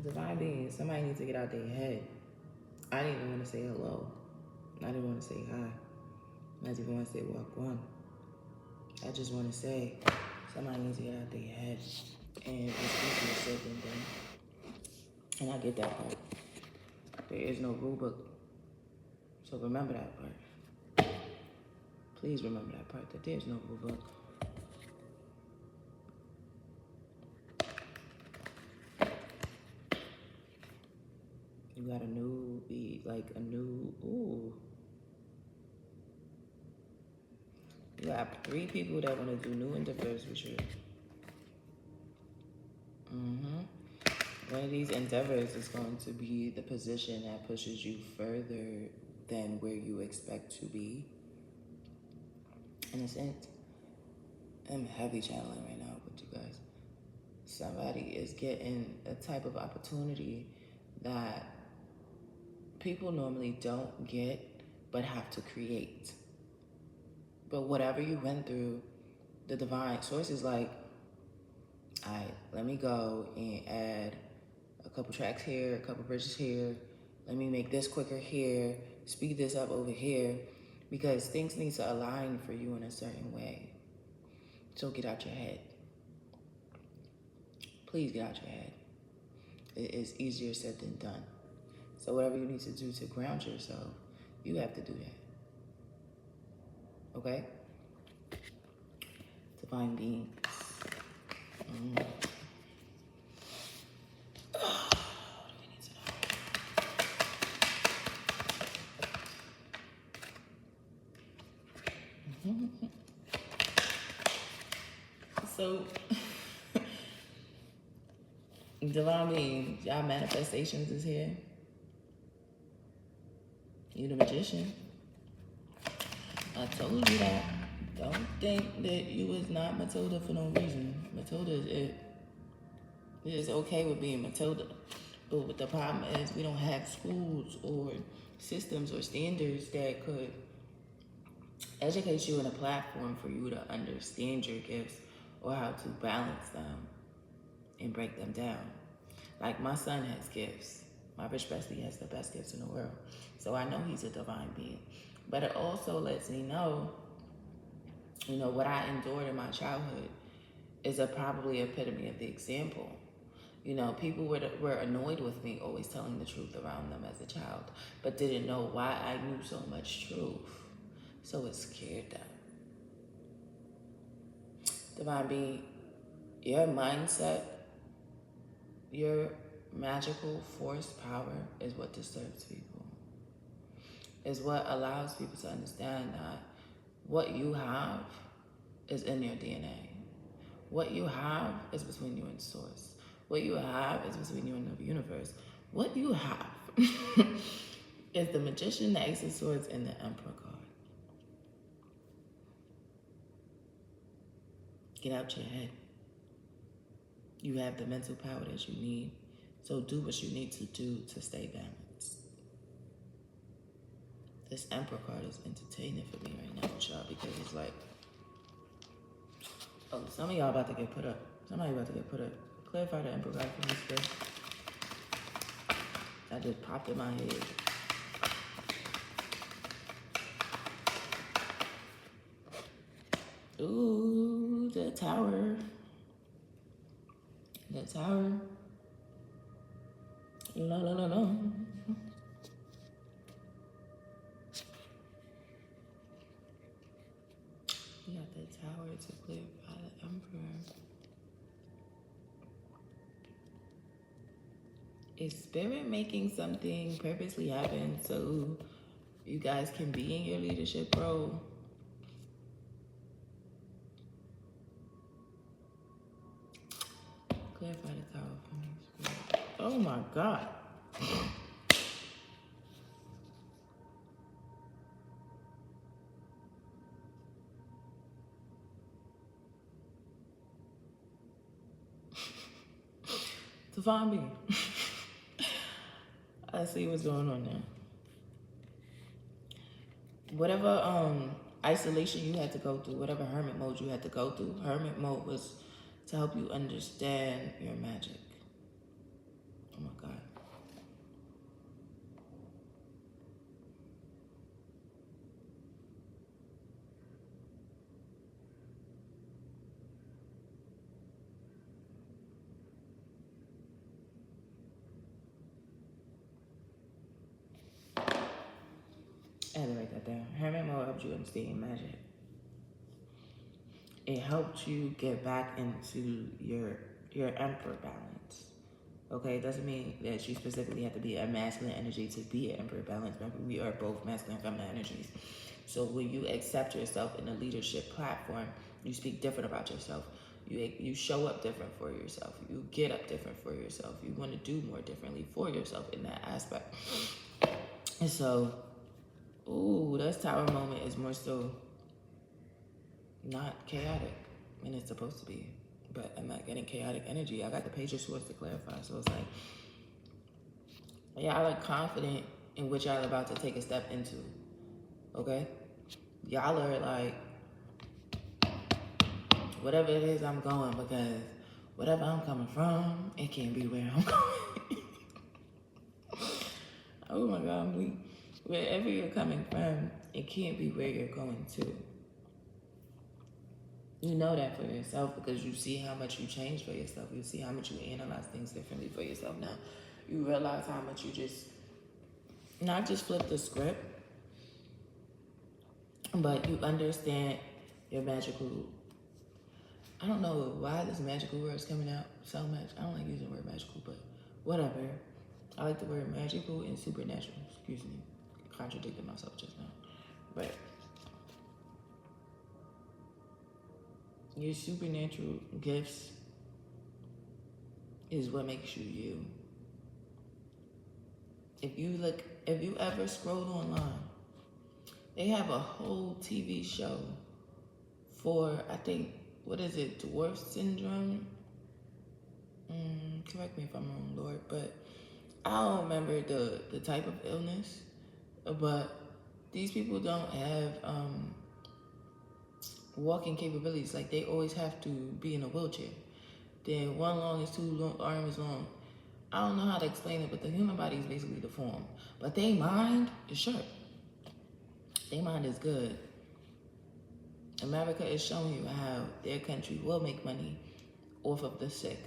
Divine being, somebody needs to get out their head. I didn't even want to say hello. I didn't want to say hi. I didn't even want to say walk one. I just want to say somebody needs to get out their head. And it's easier said than done. And I get that part. There is no rule book. So remember that part. Please remember that part, that there's no rule book. You got a new beat, like a new, ooh. You got 3 people that want to do new endeavors with you. One of these endeavors is going to be the position that pushes you further than where you expect to be. In a sense, I'm heavy channeling right now with you guys. Somebody is getting a type of opportunity that people normally don't get, but have to create. But whatever you went through, the divine source is like, all right, let me go and add a couple tracks here, a couple bridges here. Let me make this quicker here, speed this up over here, because things need to align for you in a certain way. So get out your head. Please get out your head. It is easier said than done. So whatever you need to do to ground yourself, you have to do that. Okay? Divine beings. So, divine beings, y'all manifestations is here. You the magician. I told you that. Don't think that you was not Matilda for no reason. Matilda is it. It is okay with being Matilda. But what the problem is, we don't have schools or systems or standards that could educate you in a platform for you to understand your gifts or how to balance them and break them down. Like my son has gifts. My rich bestie has the best gifts in the world. So I know he's a divine being. But it also lets me know, what I endured in my childhood is probably epitome of the example. People were annoyed with me always telling the truth around them as a child, but didn't know why I knew so much truth. So it scared them. Divine being, your mindset, your magical force power is what disturbs people. Is what allows people to understand that what you have is in your DNA. What you have is between you and source. What you have is between you and the universe. What you have is the magician, the ace of swords, and the emperor card. Get out your head. You have the mental power that you need. So do what you need to do to stay balanced. This emperor card is entertaining for me right now, y'all, because it's like, oh, some of y'all about to get put up. Somebody about to get put up. Clarify the emperor card for me, still. That just popped in my head. Ooh, the tower. The tower. La la la la. You got the tower to clarify the emperor. Is spirit making something purposely happen so you guys can be in your leadership role? Clarify the tower for me, spirit. Oh my God. To find me. I see what's going on there. Whatever isolation you had to go through, whatever hermit mode you had to go through, hermit mode was to help you understand your magic. Oh my I had to write that down. Hermit mode helped you understand magic. It helped you get back into your emperor balance. Okay, it doesn't mean that you specifically have to be a masculine energy to be an emperor balance. Remember, we are both masculine and feminine energies. So when you accept yourself in a leadership platform, you speak different about yourself. You show up different for yourself. You get up different for yourself. You want to do more differently for yourself in that aspect. And so, this tower moment is more so not chaotic, and it's supposed to be. But I'm not getting chaotic energy. I got the Page of Swords to clarify. So it's like, y'all are confident in what y'all about to take a step into. Okay? Y'all are like, whatever it is I'm going, because whatever I'm coming from, it can't be where I'm going. Oh my God, wherever you're coming from, it can't be where you're going to. You know that for yourself because you see how much you change for yourself. You see how much you analyze things differently for yourself now. You realize how much you just, not just flip the script, but you understand your magical, I don't know why this magical word is coming out so much. I don't like using the word magical, but whatever. I like the word magical and supernatural. Excuse me. I contradicted myself just now. But your supernatural gifts is what makes you you. If you ever scrolled online, they have a whole TV show for, I think, what is it, dwarf syndrome? Correct me if I'm wrong, Lord, but I don't remember the type of illness, but these people don't have walking capabilities. Like, they always have to be in a wheelchair. Then one arm is long. I don't know how to explain it, but the human body is basically the form. But their mind is sharp. Their mind is good. America is showing you how their country will make money off of the sick.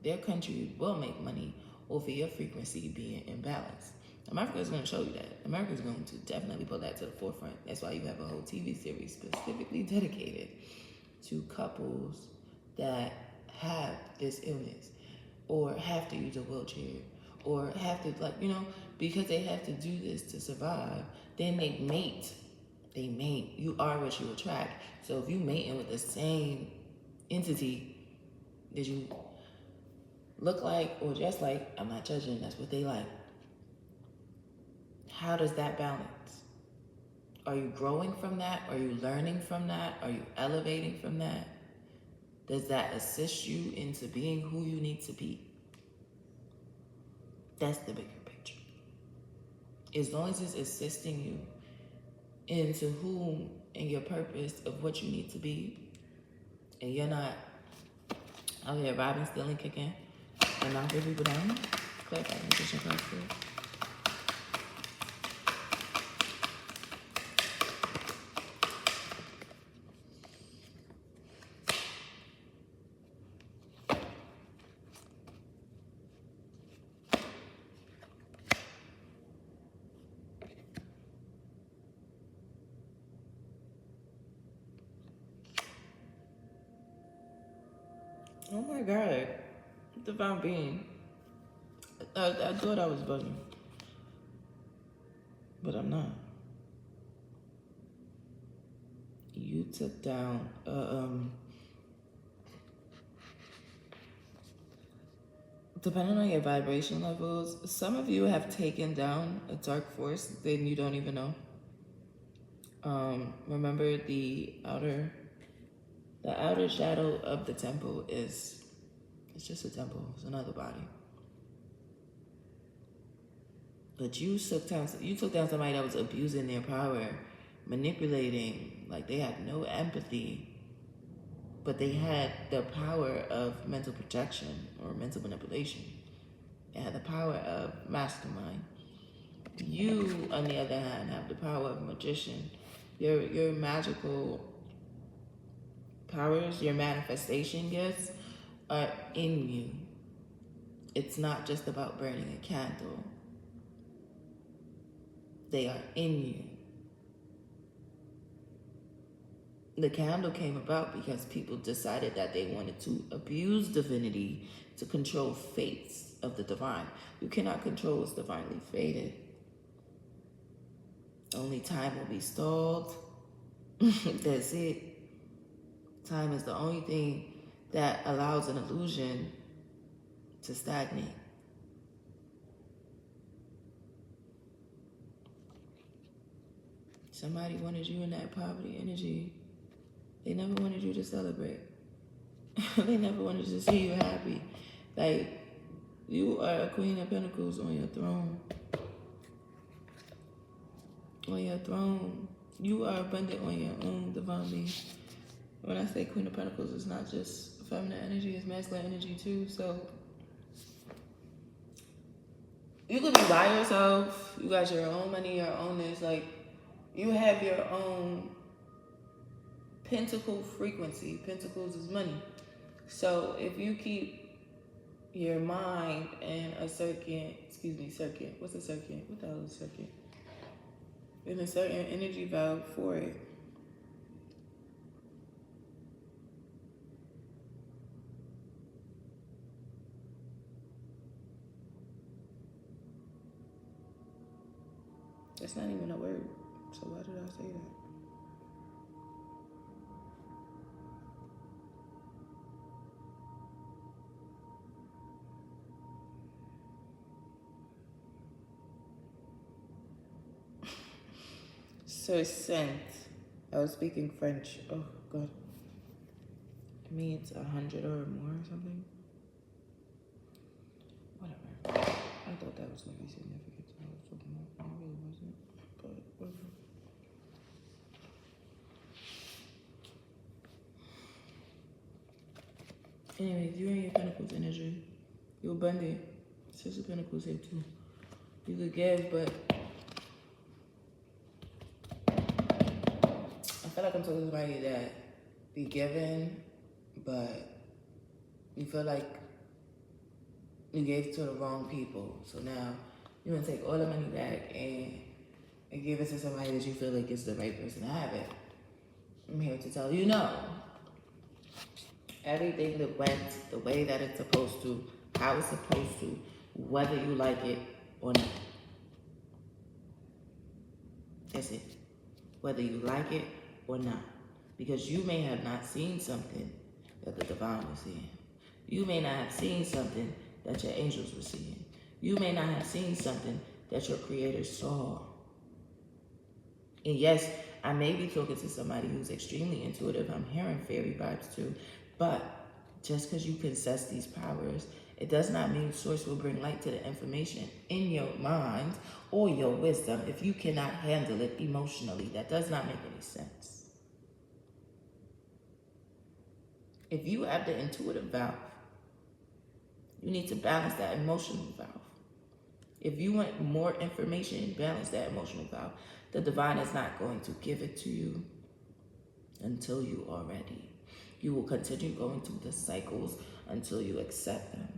Their country will make money off of your frequency being imbalanced. America is going to show you that. America is going to definitely put that to the forefront. That's why you have a whole TV series specifically dedicated to couples that have this illness or have to use a wheelchair or have to, because they have to do this to survive, then they mate. You are what you attract. So if you mating with the same entity that you look like or just like, I'm not judging, that's what they like. How does that balance? Are you growing from that? Are you learning from that? Are you elevating from that? Does that assist you into being who you need to be? That's the bigger picture. As long as it's assisting you into who and your purpose of what you need to be, and you're not out here robbing, stealing, kicking, and knocking people down, clarify the position first. Oh my God, divine being. I thought I was bugging, but I'm not. You took down, depending on your vibration levels, some of you have taken down a dark force that you don't even know. Remember the outer shadow of the temple it's just a temple, it's another body. But you took down somebody that was abusing their power, manipulating, like they had no empathy, but they had the power of mental projection or mental manipulation. They had the power of mastermind. You, on the other hand, have the power of magician. Your magical powers, your manifestation gifts are in you. It's not just about burning a candle. They are in you. The candle came about because people decided that they wanted to abuse divinity to control fates of the divine. You cannot control what's divinely fated. Only time will be stalled. That's it. Time is the only thing that allows an illusion to stagnate. Somebody wanted you in that poverty energy. They never wanted you to celebrate. They never wanted to see you happy. Like, you are a Queen of Pentacles on your throne. On your throne. You are abundant on your own, divine being. When I say Queen of Pentacles, it's not just feminine energy, it's masculine energy too. So you could be by yourself. You got your own money, your own this. Like, you have your own pentacle frequency. Pentacles is money. So if you keep your mind in a circuit, what's a circuit? What the hell is a circuit? In a certain energy valve for it. That's not even a word. So why did I say that? So sent. I was speaking French. Oh God. It means 100 or more or something. Whatever. I thought that was gonna be significant. So I was talking about. It really wasn't. But whatever. Anyways, you're in your Pentacles energy. You're abundant. Six of Pentacles here too. You could give, but I feel like I'm talking to somebody that be giving, but you feel like you gave to the wrong people. So now you want to take all the money back and give it to somebody that you feel like is the right person to have it. I'm here to tell you no. Everything that went the way that it's supposed to, how it's supposed to, whether you like it or not. That's it. Whether you like it or not. Because you may have not seen something that the divine was seeing. You may not have seen something that your angels were seeing. You may not have seen something that your creator saw. And yes, I may be talking to somebody who's extremely intuitive. I'm hearing fairy vibes too. But just because you possess these powers, it does not mean source will bring light to the information in your mind or your wisdom if you cannot handle it emotionally. That does not make any sense. If you have the intuitive valve, you need to balance that emotional valve. If you want more information, balance that emotional valve. The divine is not going to give it to you until you are ready. You will continue going through the cycles until you accept them.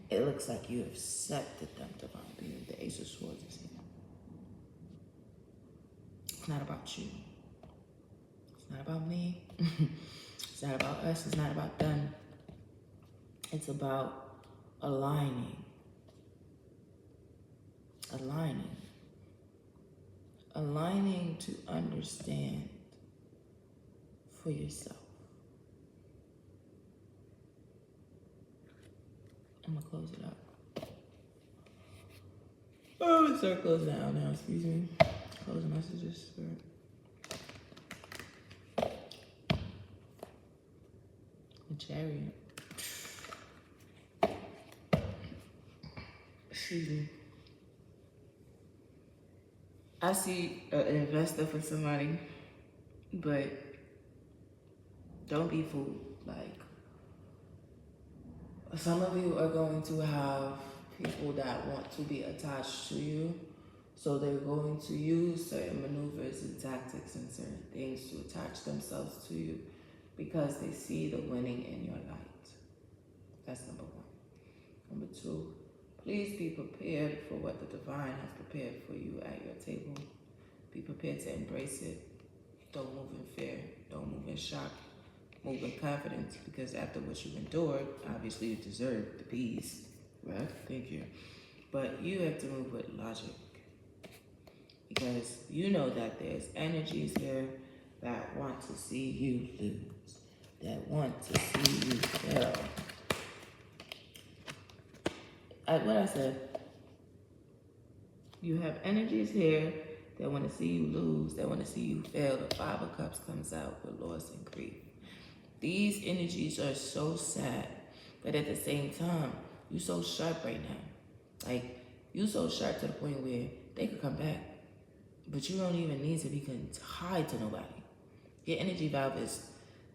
It looks like you accepted them, divine being. The Ace of Swords is here. It's not about you. It's not about me. It's not about us. It's not about them. It's about aligning. Aligning. Aligning to understand for yourself. I'm gonna close it up. Oh, let's start closing it out now, excuse me. Closing messages, spirit. The Chariot. Excuse me. I see an investor for somebody, but don't be fooled. Like, some of you are going to have people that want to be attached to you. So they're going to use certain maneuvers and tactics and certain things to attach themselves to you because they see the winning in your light. That's number one. Number two, please be prepared for what the divine has prepared for you at your table, Be prepared to embrace it. Don't move in fear. Don't move in shock. Move in confidence, because after what you endured, obviously you deserve the peace. Right? Thank you. But you have to move with logic, because you know that there's energies here that want to see you lose, that want to see you fail. What I said, you have energies here that want to see you lose, that want to see you fail. The Five of Cups comes out with loss and grief. These energies are so sad, but at the same time, you so sharp right now. Like, you so sharp to the point where they could come back, but you don't even need to be tied to nobody. Your energy valve is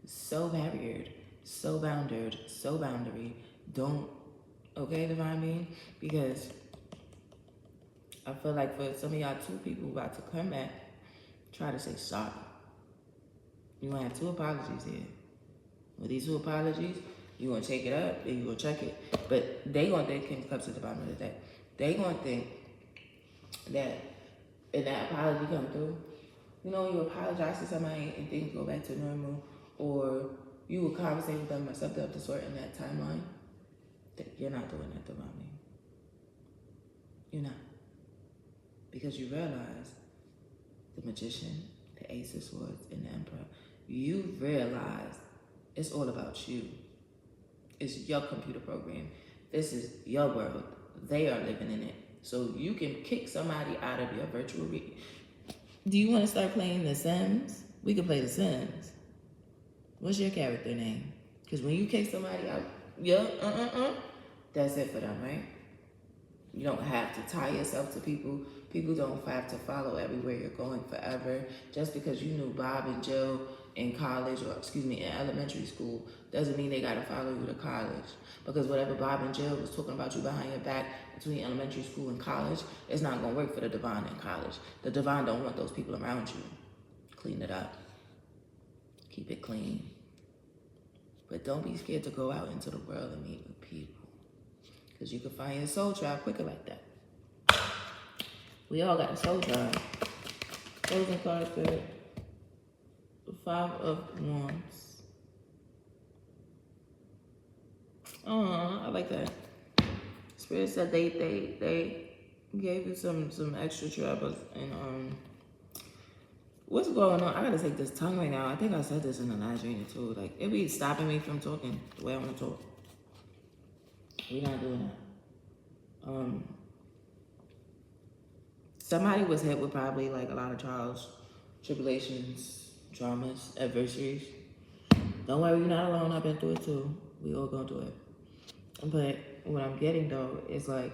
so barriered, so bounded, so boundary. Don't, okay, Divine Being? Because I feel like for some of y'all two people about to come back, try to say sorry. You gonna have two apologies here. With these two apologies, you gonna take it up and you gonna check it. But they gonna think, King of Cups at the bottom of the deck, they gonna think that if that apology come through, you know, you apologize to somebody and things go back to normal, or you will conversate with them or something of the sort in that timeline, that you're not doing that, Divine Being. You're not. Because you realize the Magician, the Ace of Swords, and the Emperor, you realize it's all about you. It's your computer program. This is your world. They are living in it. So you can kick somebody out of your virtual reality. Do you want to start playing The Sims? We can play The Sims. What's your character name? Because when you kick somebody out, that's it for them, right? You don't have to tie yourself to people. People don't have to follow everywhere you're going forever. Just because you knew Bob and Jill in college, or in elementary school, doesn't mean they gotta follow you to college. Because whatever Bob and Jill was talking about you behind your back between elementary school and college, it's not gonna work for the Divine in college. The Divine don't want those people around you. Clean it up. Keep it clean. But don't be scared to go out into the world and meet new people. Because you can find your soul tribe quicker like that. We all got a soul tribe. Closing card for the Five of Wands. I like that. Spirit said they gave you some extra troubles, and what's going on? I gotta take this tongue right now. I think I said this in the last reading too. Like, it be stopping me from talking the way I want to talk. We're not doing that. Somebody was hit with probably like a lot of trials, tribulations, traumas, adversaries. Don't worry, you're not alone. I've been through it too. We all go through it. But what I'm getting though is like,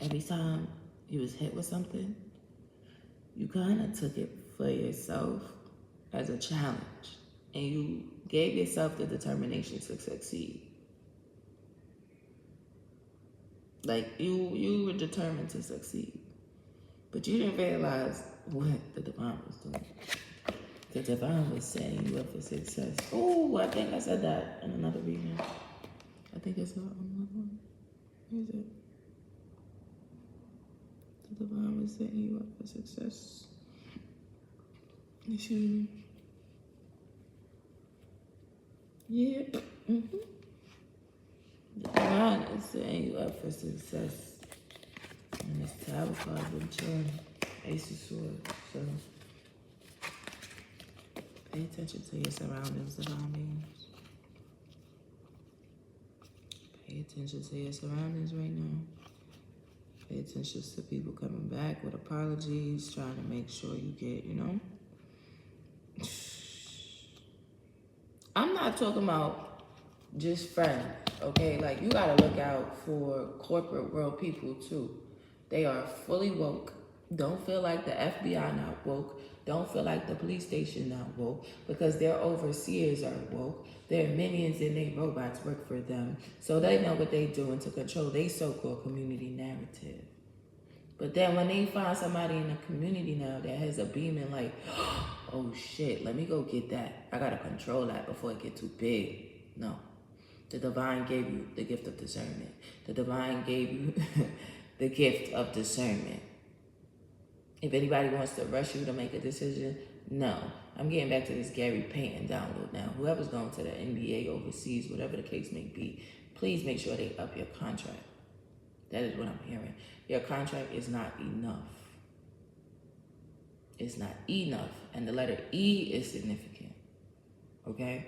every time you was hit with something, you kind of took it for yourself as a challenge, and you gave yourself the determination to succeed. Like, you were determined to succeed, but you didn't realize what the Divine was doing. The Divine was setting you up for success. Oh, I think I said that in another reading. I think it's another one. Where is it? The Divine was setting you up for success. Excuse me. Yeah. Mm-hmm. The Divine is setting you up for success. And this Tower card been chilling. Ace of Swords. So pay attention to your surroundings, Divine Beings. Pay attention to your surroundings right now. Pay attention to people coming back with apologies, trying to make sure you get, I'm not talking about just friends, okay? Like, you gotta look out for corporate world people too. They are fully woke. Don't feel like the FBI not woke. Don't feel like the police station not woke, because their overseers are woke. Their minions and their robots work for them. So they know what they're doing to control their so-called community narrative. But then when they find somebody in the community now that has a beaming like, oh shit, let me go get that. I gotta control that before it get too big. No. The Divine gave you the gift of discernment. The Divine gave you the gift of discernment. If anybody wants to rush you to make a decision, no. I'm getting back to this Gary Payton download now. Whoever's going to the NBA overseas, whatever the case may be, please make sure they up your contract. That is what I'm hearing. Your contract is not enough. It's not enough. And the letter E is significant. Okay?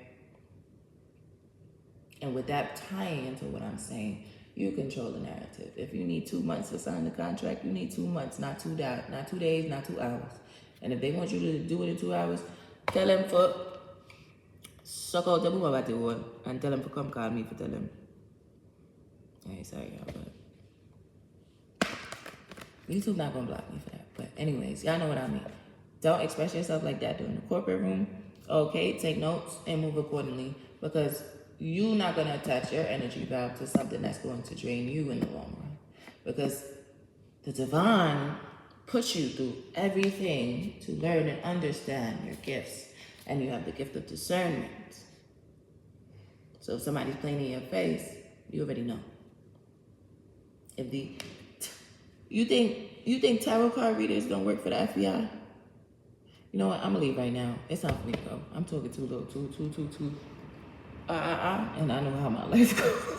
And with that tying into what I'm saying, you control the narrative. If you need 2 months to sign the contract, you need 2 months, not 2 days, not 2 hours. And if they want you to do it in 2 hours, tell them for suck out the boom about the one and tell them to come call me for tell them. Hey, sorry y'all, but YouTube not gonna block me for that. But anyways, y'all know what I mean. Don't express yourself like that during the corporate room. Okay, take notes and move accordingly, because you're not gonna attach your energy valve to something that's going to drain you in the long run. Because the divine puts you through everything to learn and understand your gifts. And you have the gift of discernment. So if somebody's playing in your face, you already know. If you think tarot card readers don't work for the FBI? You know what? I'm gonna leave right now. It's time for me to go. I'm talking too little, too. And I know how my life goes.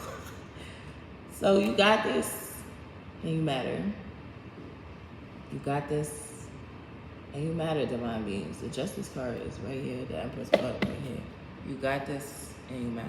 So you got this, and you matter. You got this, and you matter, divine beings. The Justice card is right here. The Empress card right here. You got this, and you matter.